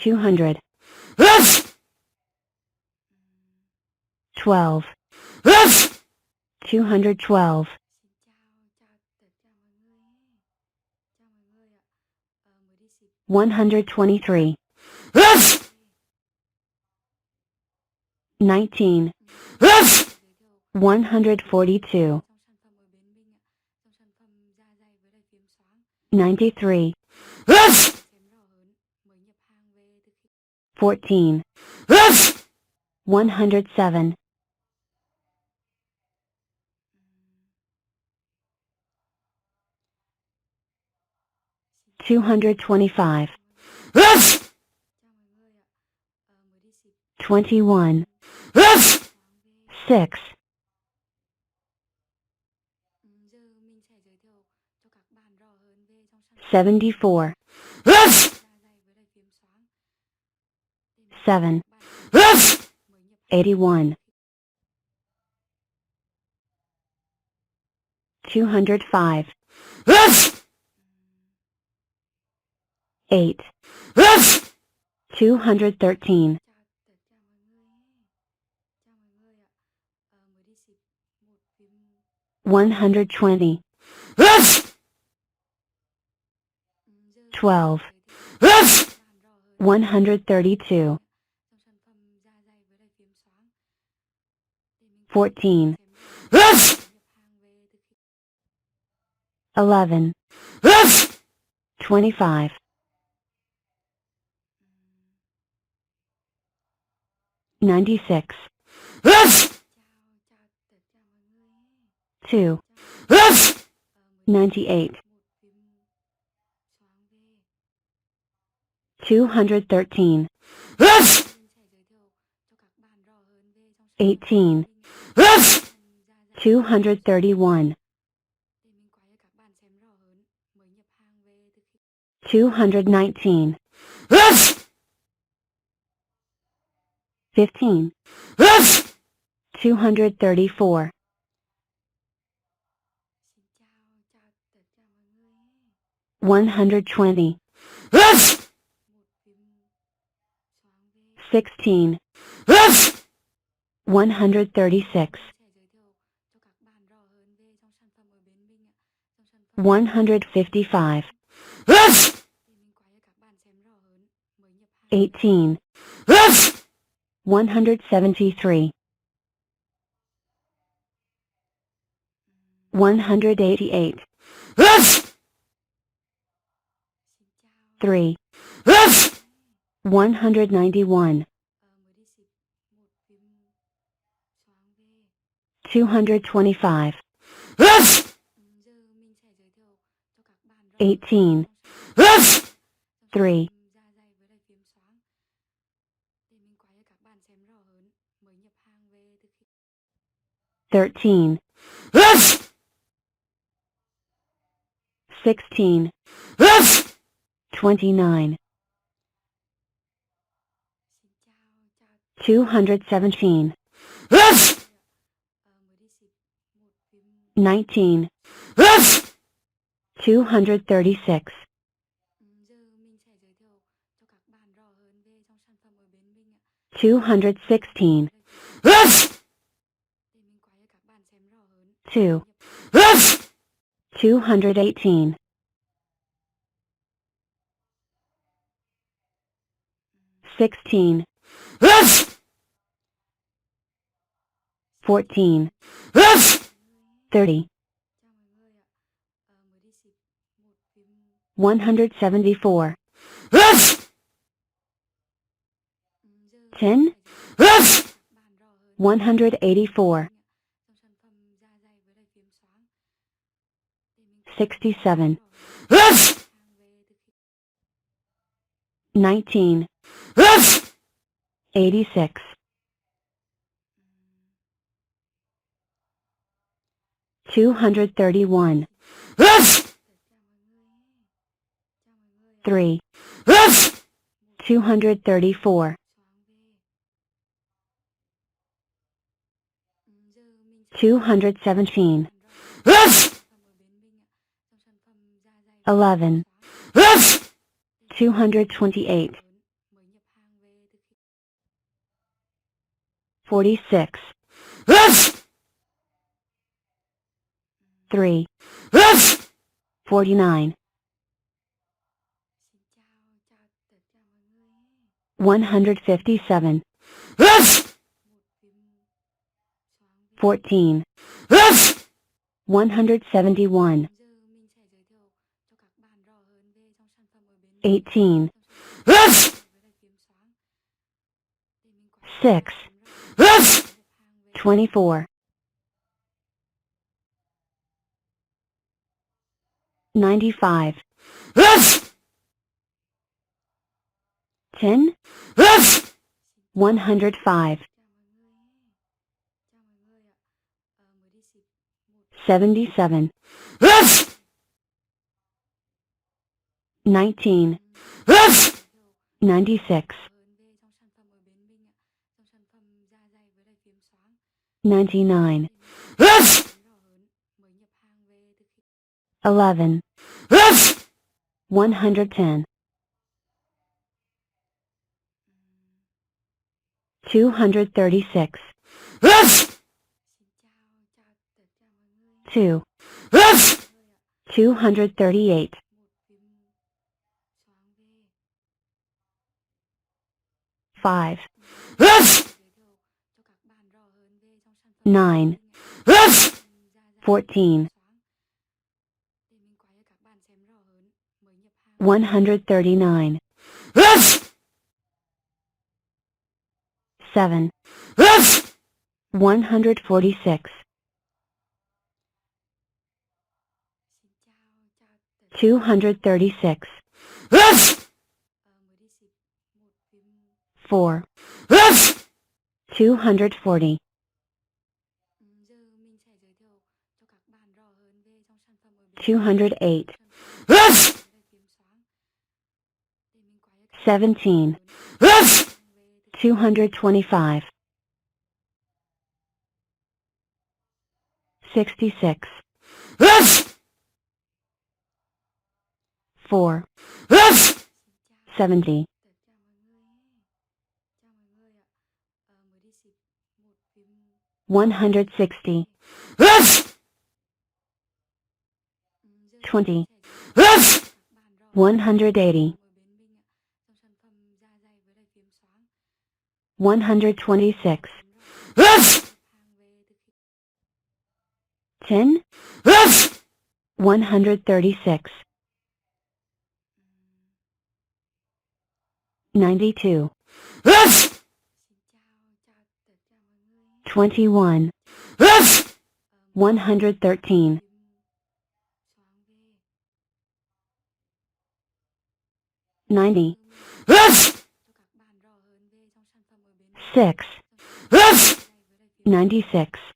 200. 12. 212. 123. 19. 142. 93. 14. 107. 225. 21. 6. 74. 7. 81. 205. 8. 213. 120. 12. 132. 14. 11. 25. 96. 2. 98. 213. 18. 231. 219. 15. 234. 120. 16. 136. 155. 18. 173. 188. 3. 191. 225. 18. 3. 13. 16. 29. 217. 19. 236. 216. 2. 218. 16. 14. 30. 174. 10. 184. 67. 19. 86. 231. 3. 234. 217. 11. 228. 46. 3. 49. 157. 14. 171. 18. 6. 24. 95. 10. 105. 77. 19. 96. 99. 11. 110. 236. 2. 238. 5. 9. 14. 139. 7. 146. 236. 4. 240. 208. 17. 225. 66. 4. 70. 160. 20. 180. 126. 10. 136. 92. 21. 113. 90. 6. 96.